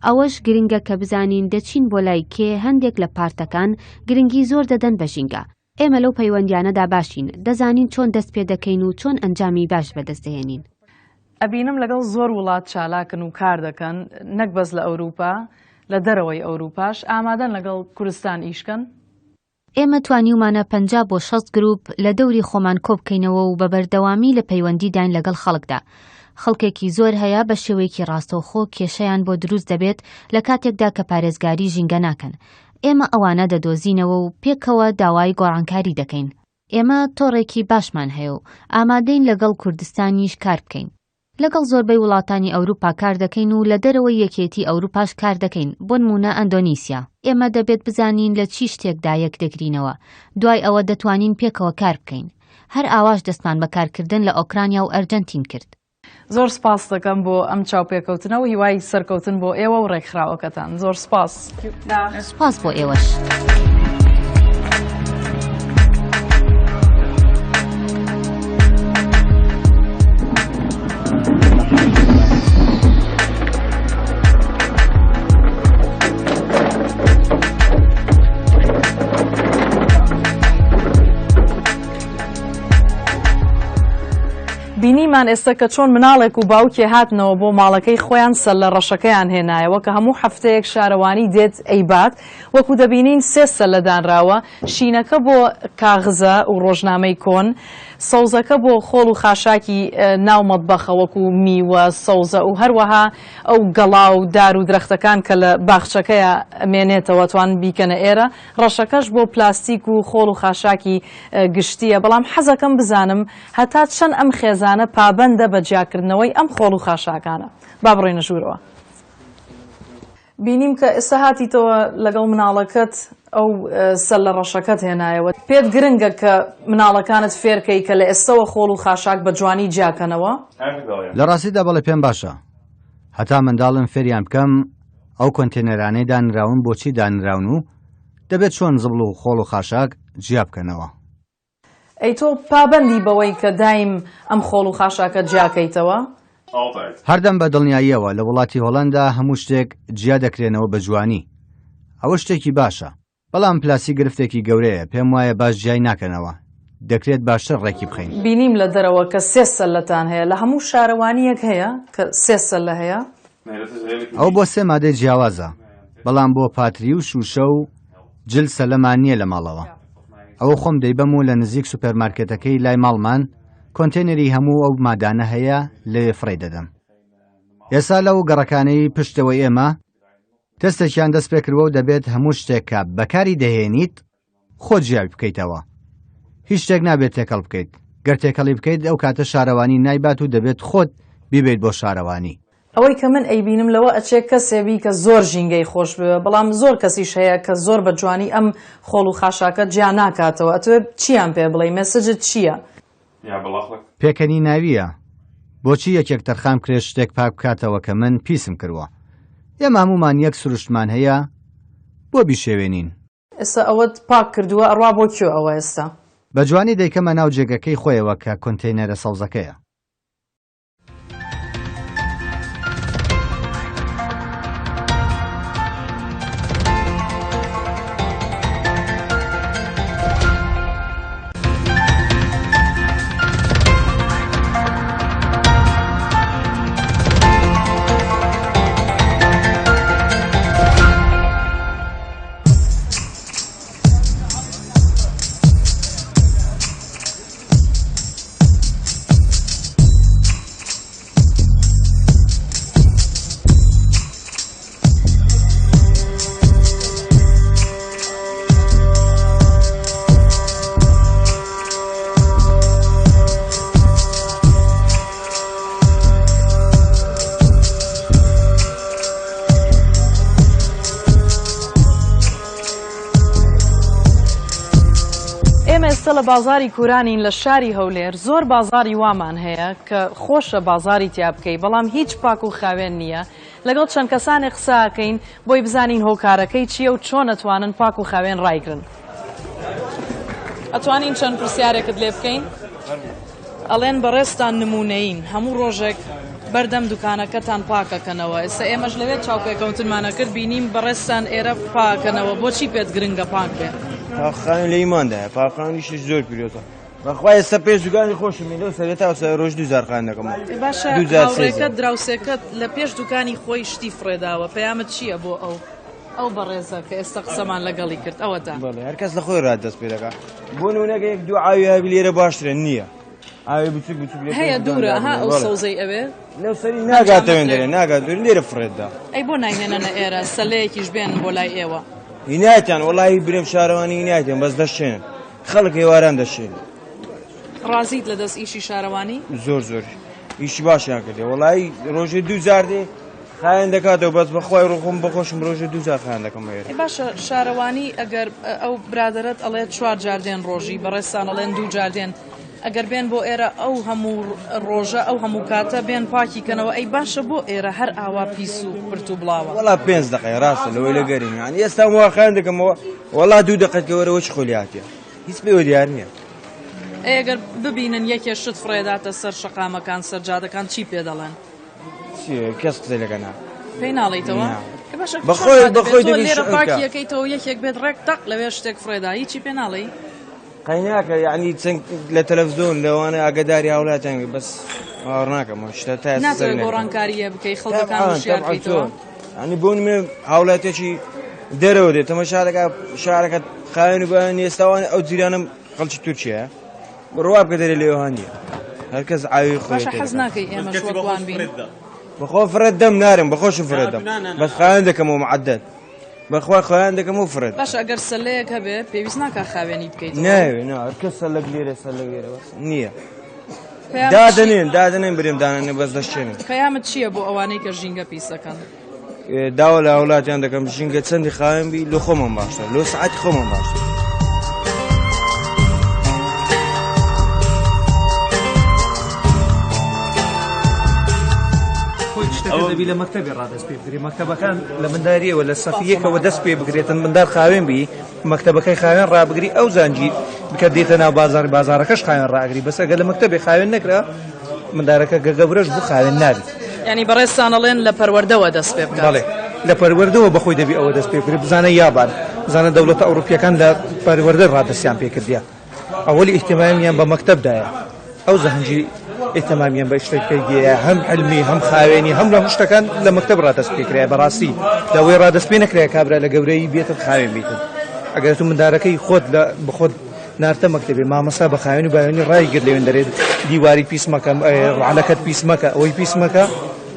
ئەوەش گرنگە کە بزانین دەچین بۆ لای کێ هەندێک لە پارتەکان گرنگی زۆر دەدەن بە ژینگە. ئێمە لەو پەیوەندیانەدا باشین، دەزانین چۆن دەست پێ دەکەین و چۆن ئەنجامی باش بەدەستدەهێنین. ئەبینم لەگەڵ زۆر وڵات چالاکن و کار دەکەن، نەک بەس لە ئەوروپا، لە دەرەوەی ئەوروپاش ئامادەن لەگەڵ کوردستان ئیشکەن؟ ئێمە توانیومانە 50 بۆ 60 گروپ لە دەوری خۆمان کۆبکەینەوە و بە بەردەوامی لە پەیوەندی داین لەگەڵ خەڵکدا. خەڵکێکی زۆر هەیە بە شێوەیەکی ڕاستەوخۆ کێشەیان بۆ دروست دەبێت لە کاتێکدا کە پارێزگاری ژینگە ناکەن. ئێمە ئەوانە دەدۆزینەوە و پێکەوە داوای گۆڕانکاری دەکەین. ئێمە تۆڕێکی باشمان هەیە و ئامادەین لەگەڵ کوردستانیش کار بکەین. لەگەڵ زۆربەی وڵاتانی ئەوروپا کار دەکەین و لە دەرەوەی یەکێتی ئەوروپاش کار دەکەین، بۆ نمونە ئەندۆنیسیا. ئێمە دەبێت بزانین لە چی شتێکدا یەک دەگرینەوە، دوای ئەوە دەتوانین پێکەوە کار بکەین. هەر ئاواش دەستمان بەکارکردن لە ئۆکرانیا و ئەرجەنتین کرد. زۆر سپاس دەکەم بۆ ئەم چاوپێکەوتنەوە و هیوای سەرکەوتن بۆ ئێوە و ڕێکخراوەکەتان. زۆر سپاس. سپاس بۆ ئێوەش. بینیمان ئێستا کە چۆن مناڵێک و باوکێ هاتنەوە بۆ ماڵەکەی خۆیان سەر لە ڕەشەکەیان هێنایەوە کە هەموو هەفتەیەک شارەوانی دێت ئەیبات، وەکو دەبینین 3 سەر لەدانراوە، شینەکە بۆ کاغزە و ڕۆژنامەی کۆن، سەوزەکە بۆ خۆڵ و خاشاکی ناو مەتبەخە وەکو میوە، سەوزە و هەروەها ئەو گەڵا و دار و درەختەکان کە لە باخچەکەیە مێنێتەوە توان بیکەنە ئێرە، ڕەشەکەش بۆ پلاستیک و خۆڵ و خاشاکی گشتیە. بەڵام حەزەکەم بزانم هەتا چەند ئەم خێزانە پابەندە بە جیاکردنەوەی ئەم خۆڵ و خاشاکانە. با بڕۆینە ژوورەوە. بینیم کە ئێستا هاتیتەوە لەگەڵ مناڵەکەت ئەو سەر لە ڕەشەکەت هێنایەوە. پێت گرنگە کە مناڵەکانت فێرکەی کە لە ئێستەوە خۆڵ و خاشاک بە جوانی جیاکەنەوە؟ لە ڕاستیدا بەڵێ پێم باشە، هەتا منداڵم فێریان بکەم ئەو کۆنتێنەرانەی دانراون بۆچی دانراون و دەبێت چۆن زبڵ و خۆڵ و خاشاک جیا بکەنەوە. ئەی تۆ پابەندی بەوەی کە دایم ئەم خۆڵ و خاشاکە جیاکەیتەوە؟ هەردەم بە دڵنیاییەوە لە وڵاتی هۆڵەندا هەموو شتێک جیا دەکرێنەوە بە جوانی. ئەوە شتێکی باشە، بەڵام پلاسی گرفتێکی گەورەیە، پێم وایە باش جیای ناکەنەوە، دەکرێت باشتر ڕێکی بخەین. بینیم لە دەرەوە کە 3 سەلەتان هەیە، لە هەموو شارەوانیەک هەیە کە 3 سەلە هەیە؟ ئەو بۆ 3 مادەی جیاوازە، بەڵام بۆ پاتری و شوشە و جل سەلەمان نییە لە ماڵەوە. ئەوە خۆم دەیبەم و لە نزیک سوپەرمارکێتەکەی لای ماڵمان کۆنتێنەری هەموو ئەو مادانە هەیە لێ فڕێ دەدەم. ئێستا لەو گەڕەکانەی پشتەوەی ئێمە تەستێکیان دەست پێکردوە و دەبێت هەموو شتێکە بەکاری دەهێنیت خۆت جیاوی بکەیتەوە. هیچ شتێک نابێت تێکەڵ بکەیت. گەر تێکەڵی بکەیت ئەو کاتە شارەوانی نایبات و دەبێت خۆت بیبێت بۆ شارەوانی. ئەوەی کە من ئەیبینم لەوە ئەچێت کەسێبی کە زۆر ژینگەی خۆش بوێ بەڵام زۆر کەسیش هەیە کە زۆر بە جوانی ئەم خۆڵ و خاشاکە جیا ناکاتەوە ئەتوێ چیان پێ بڵێ مەسەجت چییە؟ پێکەنی ناویە بۆچی یەکێک تەرخام کرێت شتێک پاک بکاتەوە کە من پیسم کردووە ئێمە هەمومان یەک سروشتمان هەیە بۆ بیشێوێنین ئێستا ئەوەت پاک کردووە ئەڕوا بۆ کێ ئەوە ئێستا بە جوانی دەیکەمە ناو جێگەکەی خۆیەوە کە کۆنتەینەرە سەوزەکەیە ئێستا لە بازاری کورانین لە شاری هەولێر زۆر بازاری وامان هەیە کە خۆشە بازاری تیا بکەی بەڵام هیچ پاک و خاوێن نییە لەگەڵ چەند کەسانی قساکەین بۆی بزانین هۆکارەکەی چییە و چۆن ئەتوانن پاک و خاوێن ڕایگرن ئەتوانین چەند پرسیارێکت لێ بکەین ئەڵێن بەڕێستان نمونەیین هەموو ڕۆژێک بەردەم دوکانەکەتان پاکەکەنەوە ئێستا ئێمەش لەوێت چاوپێکەوتنمانە کرد بینیم بەڕێستان ئێرە پاکەنەوە بۆچی پێت گرنگە پاک بێ پاکخانە لە ئیماندایە پاکخانیشش زۆر پیرۆزە بەخوا ئێستا پێش دوکانی خۆشم لەو سەرێتا ڕۆژ 2000 خان دەکەم باشە هاوڕێکەت دراوسێکەت لە پێش دوکانی خۆی شتی فرێداوە پەیامت چییە بۆ ئەو بەڕێزە کە ئێستا قسەمان لەگەڵی کرد ئەوەدا بەڵێ هەرکەس لە خۆی ڕاددەست پێ دەکات بۆ نمونەکە یەک دوو ئاوی هەبی لێرە باشترە نییە ئاوی بچوک بچوک هەیە دوورە ها ئەو سەوزەی ئەوێ لەو سەری ناگاتەوێن دەرێ ناگات لێرە فرێتدا ئەی بۆ ناینێنەنە ئێرە سەلەیەکیش بێن بۆ لای ئێوە هینایەتیان وەڵی برێم شارەوانی هینایەتیان بەس دەشێنن خەڵک هێواران دەشێن ڕازیت لە دەست ئیشی شارەوانی زۆر ئیشی باشیان کردێ وەڵی ڕۆژێ 2000 دێ خایەن دەکاتەوە بەس بەخوای ڕۆخۆم بەخۆشم ڕۆژێ 2000 خایەن دەکەم هێرە باشە شارەوانی ئەگەر ئەو برادرت ئەڵێت 4 جار دێن ڕۆژی بەڕێستان ئەڵێن 2 جار دێن ئەگەر بێن بۆ ئێرە ئەو هەموو ڕۆژە ئەو هەموو کاتە بێن پاکیکەنەوە ئەی باشە بۆ ئێرە هەر ئاوا پیس و پرت و بڵاوە وەڵا 5 دقیقە ڕاستە لەوەی لە گەرمی ئێستا واخایەن دەکەمەوە وەڵا 2 دقیقەوەرەوە چ خۆلیاتە هیچ پێوە دیار نییە ئەگەر ببینن یەکێ شت فرێداتە سەر شەقامەکان سەرجادەکان چی پێ دەڵێن کەس قسەی لەگەنا پێی ناڵیتەوە بەخۆی لێرە پاکیەکەیتەوە یەکێک بێت ڕێک تەق لەوێ شتێک فرێدا هیچی پێ ناڵی قەیناکە یعنی چەند لە تەلەڤیزۆن لەوانە ئاگاداری هاوڵاتیان بەس باوەڕ ناکەم شتە تا ناتوانێت گۆڕانکاریە بکەی خەڵکەکان وشیار بکەیتەوە ینی بۆ نمێ هاوڵاتێکی دەرەوە دێت تەمە شارەکە خاوێن و بەیان ئێستاوانە ئەو جیرانم خەڵکی تورکیە ڕوا بکە دەرێ لێوە هەندیە هەرکەس ئاوی خۆی باشە حەز ناکەی ئێمە شوەڵوان بین بەخۆ فرەت دەم نارم بەخۆشم فرەت دەم بەس خاوێن دەکەمەوە معدەت بەخوا خۆیان دەکەم و فرێت باش ئەگەر سەلەیەک هەبێ پێویست ناکە خاوێنی بکەیت ناوێ هەرکەس سەلەک لێرە نییە دادنێن برێم دانێ بەس دەشتێنن پەیامت چییە بۆ ئەوانەی کە ژینگە پیسەکەن داوە لە وڵاتیان دەکەم ژینگە چەندی خاوێن بی لە خۆمان باشتر لۆ سعاتی خۆمان باشتر دەبی لە مەکتەبی ڕادەست پێ بگری مەکتەبەکان لە منداریەوە لە سەفیەکەوە دەست پێ بگرێتن مندار خاوێن بی مەکتەبەکەی خاوێن ڕابگری ئەو زانجی بکە دێتە ناو بازارەکەش خاوێن ڕاگری بەس ئەگەر لە مەکتەبی خاوێن نەکرا مندارەکە گەگەورەش بوو خاوێن نابی ینی بەڕێستان ئەڵێن لە پەروەردەوە دەست پێ بکات بەڵێ لە پەروەردەوە بەخۆی دەبی ئەوە دەست پێ بگری بزانە یابان بزانە دەوڵەتە ئەوروپیەکان لە پەروەردە ڕادەستیان پێکردیە ئەوەلی ئیحتیمامیان بە مەکتەبدایە ئەو زەهنجی ئێتەمامیان بە شتێکیە هەم علمی هەم خاوێنی هەم لە شتەکان لە مەکتەب ڕادەست پێکرای بەڕاستی لەوەی ڕادەست پێ نەکرای کابرا لە گەورەی بێتت خاوێن بیتن ئەگەر تو مندارەکەی خۆت لە بخۆت نارتە مەکتەبێ مامەسا بە خاوێن و بایۆنی ڕایگرت لەوێن دەرێت دیواری پیسمەکە ڕعلەکەت پیسمەکە ئەوەی پیسمەکە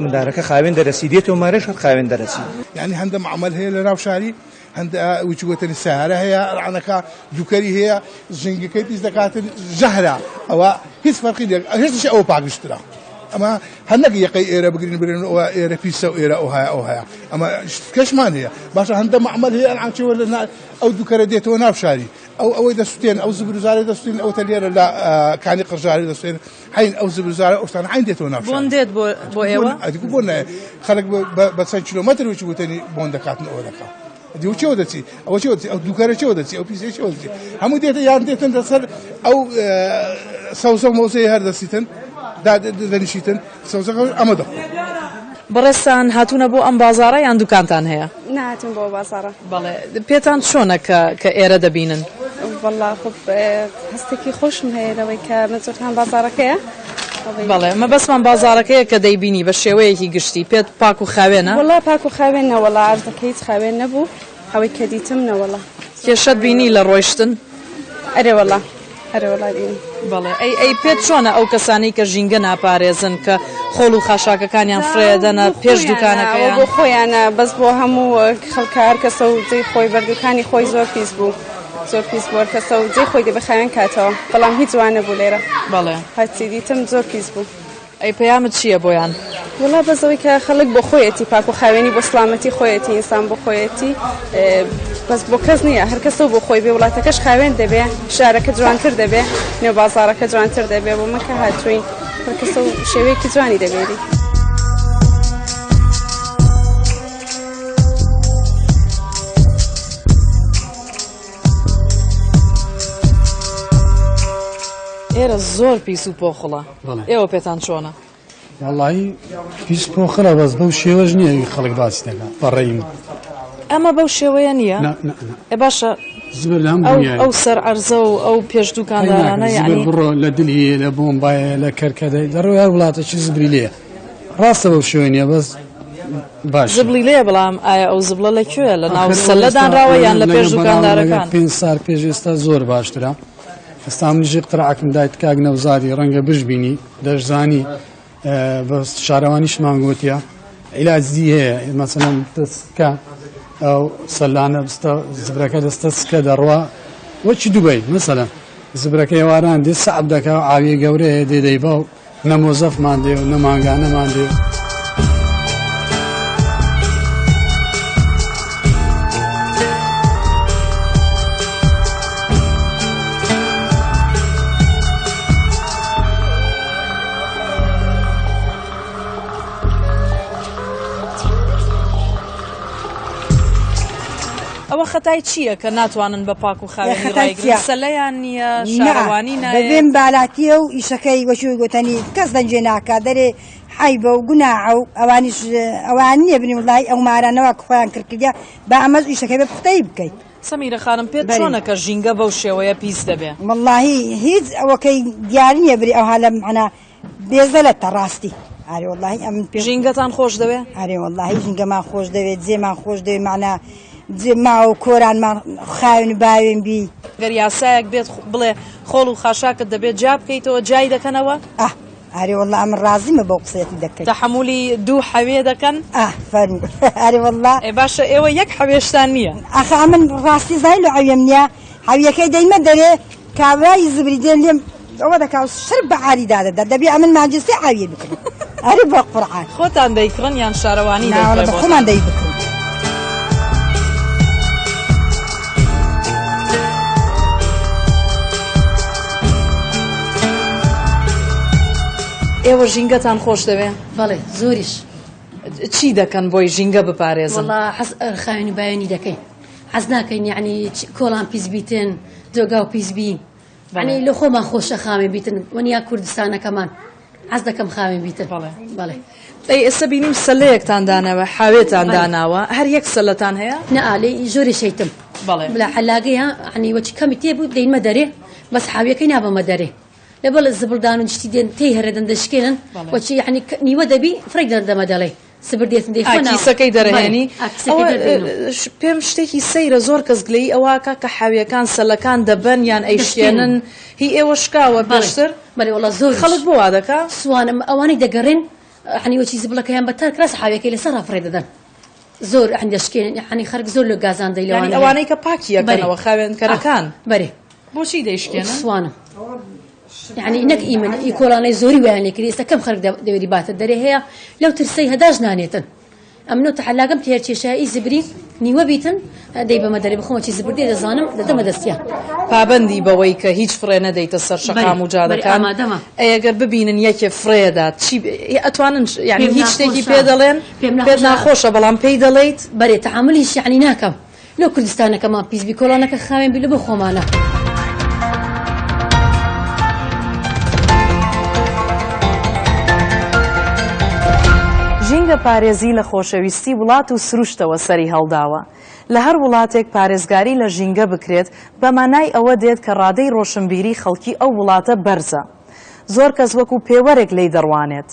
مندارەکە خاوێن دەرەسی دێتەوە مارەش خاوێن دەرەسی یعنی هەندە معامل هەیە لە ناو شاری هەندە وچگوتنی سەهارە هەیە ڕعنەکە دووکەری هەیە ژنگەکەی پیس دەکاتن ژەهرە ئەوە هیچ فەرقی هێشتش ئەوە پاگشترا ئەمە هەندێک یەقەی ئێرە بگرین برێن ئێرە پیسە و ئێرە ئەو هەیە ئەمە کەشمان هەیە باشە هەندە معمەل هەیە ئەنعامچەوە لە ئەو دووکەرە دێتەوە ناو شاری ئەوەی دەسووتێن ئەو زبرزارە دەستین ئەوتە لێرە لە کانی قڕژاری دەستێن حین ئەو زبرزارە ئەوستان حین دێتەوە ناو بۆن دێت بۆ ئێوە بۆ نایە خەڵک بە چەند کیلۆمەتر وچ گوتنی بۆن دەکاتن ئەوە دەکات دیو چێوە دەچی ئەوە چێوە دەچی ئەو دووکەرە چێوە دەچی ئەو پیسێ چێوە دەچی هەموو دێتە یان دێتن دەسەر ئەو سەوزە مۆزەی هەر دەستیتن دەنیشیتن سەوزەکە ئەمە دەخۆ بەڕێستان هاتوونە بۆ ئەم بازارە یان دوکانتان هەیە نهاتون بۆ بازارە بەڵێ پێتان چۆنە کە ئێرە دەبینن والله خب هەستێکی خۆشم هەیە لەوەی کە مەجۆرتان بازارەکەیە بەڵێ مە بەسمان بازارەکەیە کە دەیبینی بە شێوەیەکی گشتی پێت پاک و خاوێنە والله پاک و خاوێنە والله ئاردەکە هیچ خاوێن نەبوو ئەوەی کە دیتمنە والله کێشەت بینی لە ڕۆیشتن ئەرێ والله ئەرێ والله بینی بەڵێ ئەی پێت چۆنە ئەو کەسانی کە ژینگە ناپارێزن کە خۆڵ و خاشاکەکانیان فرێدەنە پێش دوکانەکەیان بۆ خۆیانە بەس بۆ هەموو خەڵکە هەر کەسە و جێی خۆی بەردووکانی خۆی زۆر پیس بوو زۆر پیس بوو کەسە و جێی خۆی دێ بەخاوێن کاتەوە بەڵام هیچ جوانە بوو لێرە بەڵێ هەرچی دیتم زۆر پیس بوو ئەی پەیامت چییە بۆیان وڵا بەزەوەی کە خەڵک بۆ خۆیەتی پاک و خاوێنی بۆ سلامەتی خۆیەتی ئینسان بۆ خۆیەتی بەس بۆ کەس نییە هەر کەسە بۆ خۆی بێ وڵاتەکەش خاوێن دەبێ شارەکە جوانتر دەبێ نێو بازارەکە جوانتر دەبێ بۆ مەکە هاتووین هەر کەسە و شێوەیەکی جوانی دەبێری ئێرە زۆر پیس و پۆخڵە ئێوە پێتان چۆنە وەڵی پیس پۆخڵە بەس بەو شێوەش نییە خەڵک باسی دەکات بەڕێیم ئەمە بەو شێوەیە نییە ئێ باشە ئەو سەر عەرزە و ئەو پێش دوکاندارانە یعنی بڕۆ لە دلی لە بۆمبایە لە کەرکەدەی دەڕۆی هەر وڵاتێکی زبری لێ ڕاستە بەو شێوە نییە بەس باش زبلی لێ بەڵام ئایا ئەو زبلە لەکوێ لە ناو سەلەدانراوە یان لە پێش دوکاندارەکان پێ سار پێش ئێستا زۆر باشترە ئێستا منیژی قڕعکم دایت کاک نەوزادی ڕەنگە بشبینی دەشزانی بە شارەوانیشمان گوتیە عیلاجی هەیە مەسەلەن دەستکە ئەو سەلانە بستە زبرەکە دەستە سکە دەڕوا وەچی دووبەی مەسەلەن زبرەکە ئێواران دێ سەعب دەکا ئاوی گەورەیە دێدەی باو نەمۆزەفمان دێ و نەمانگانەمان دێ ئەوە خەتای چییە کە ناتوانن بە پاک و خاوێنی ڕایگرن سەلەیان نییە شارەوانی بەبێن بالاتیە و ئیشەکەی وەشوی گوتنی کەس دەنجێ ناکا دەرێ حیبە و گوناعە و ئەوانیش ئەوان نییە بنی وڵای ئەو مارانەوە خۆیان کردکردیا بە ئەمەز ئیشەکەی بە پختەی بکەیت سەمیرە خانم پێت چۆنە کە ژینگە بەو شێوەیە پیس دەبێ وەڵڵاهی هیچ ئەوەکەی دیاری نییە بری ئەو هەلە معنا بێزەلەتە ڕاستی ئارێ وەڵڵاهی ئەم ژینگەتان خۆش دەوێ ئارێ وەڵڵاهی ژینگەمان خۆش دەوێت جێمان خۆش دەوێت معنا ماوە کۆرانمان خاوێن باوێن بی گەر یاسایەک بێت بڵێ خۆڵ و خاشاکت دەبێت جا بکەیتەوە جای دەکەنەوە ئارێ وەڵڵا ئەم ڕازیمە بەو قسەتی دەکەیت تەحمولی دوو حەوێ دەکەن فەرمو ئارێ وەڵڵا باشە ئێوە یەک حەوێشتان نییە ئەخ من ڕاستی زای لە ئەوێم نییە حەویەکەی دەیمە دەرێ کابرای زبری دێن لێم ئەوە دەکا شر بە عاریدا دەدا دەبێ ئەمن ماجستی حەویە بکڕن ئارێ بە قورعان خۆتان دەیکڕن یان شارەوانی خۆمان دەی بکڕن ئێوە ژینگەتان خۆش دەوێ بەڵێ زۆریش چی دەکەن بۆی ژینگە بپارێزن وڵا حەز خاوێنی باوێنی دەکەین حەز ناکەین یعنی کۆڵان پیس بیتن جۆگا و پیس بین یعنی لە خۆمان خۆشە خاوێن بیتن وەنیا کوردستانەکەمان حەز دەکەم خاوێن بیتن بەڵێ ئێستا بینیم سەلەیەکتان داناوە حاوێتان داناوە هەر یەک سەلەتان هەیە نەئالێ زۆری شەیتم بلا حەلاگەیە عنی وەچی کەمی تێبوو دەینمە دەرێ بەس حاویەکەی نابەمە دەرێ لەبەڵ زبردان و شتی دێن تێی هەرەدەن دەشکێنن وەچی یعنی نیوە دەبی فڕێک دەمە دەڵێ سبر دێتن دەی کیسەکەی دەرهێنی پێم شتێکی سەیرە زۆر کەس گلەی ئەوواکە کە حاویەکان سەلەکان دەبەن یان ئەیشکێنن هی ئێوە شکاوە پێشتر بەڵێ وڵا زۆر خەڵک بۆ وا دەکا سوانم ئەوانەی دەگەڕێن عنی وەچی زبلەکەیان بەتار کراس حاویەکەی لەسەر ڕافڕێ دەدەن زۆر ئەندەشکێن عنی خەرک زۆر لە گازان دەی ئەوانەی کە پاکیەکەنەوە خاوێنکەرەکان بەرێ بۆچی دەیشکێنن سوانم يعني إنك إيمان يكون أنا زوري ويعني كري استكم خرج دوري بات الدري هي لو ترسي هداش نانيتن أمنو تحلاقم تيرتي شاي زبري نيوه بيتن دەی بە مەدەری بخۆمە چی زبردێ دەزانم دەدەمە دەستیان پابندی بەوەی کە هیچ فرێ نەدەیتە سەر شەقام و جادەکان ئەگەر ببینن یەکێ فرێدات ئەتوانن یعنی هیچ شتێکی پێ دەڵێن پێت ناخۆشە بەڵام پێی دەڵێیت بەرێ تەعاملیش یعنی ناکەم لەو کوردستانەکەمان پیسبی کۆڵانەکە خاوێن بی لە بۆ خۆمانە ژینگە پارێزی لە خۆشەویستی وڵات و سروشتەوە سەری هەڵداوە لە هەر وڵاتێک پارێزگاری لە ژینگە بکرێت بە مانای ئەوە دێت کە ڕادەی ڕۆشنبیری خەڵکی ئەو وڵاتە بەرزە زۆر کەس وەکو پێوەرێک لی دەڕوانێت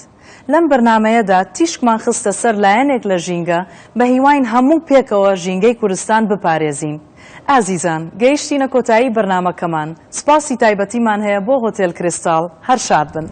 لەم بەرنامەیەدا تیشکمان خستە سەر لایەنێک لە ژینگە بە هیواین هەموو پێکەوە ژینگەی کوردستان بپارێزین ئازیزان گەیشتینە کۆتایی بەرنامەکەمان سپاسی تایبەتیمان هەیە بۆ هۆتێل کریستاڵ هەر شاد بن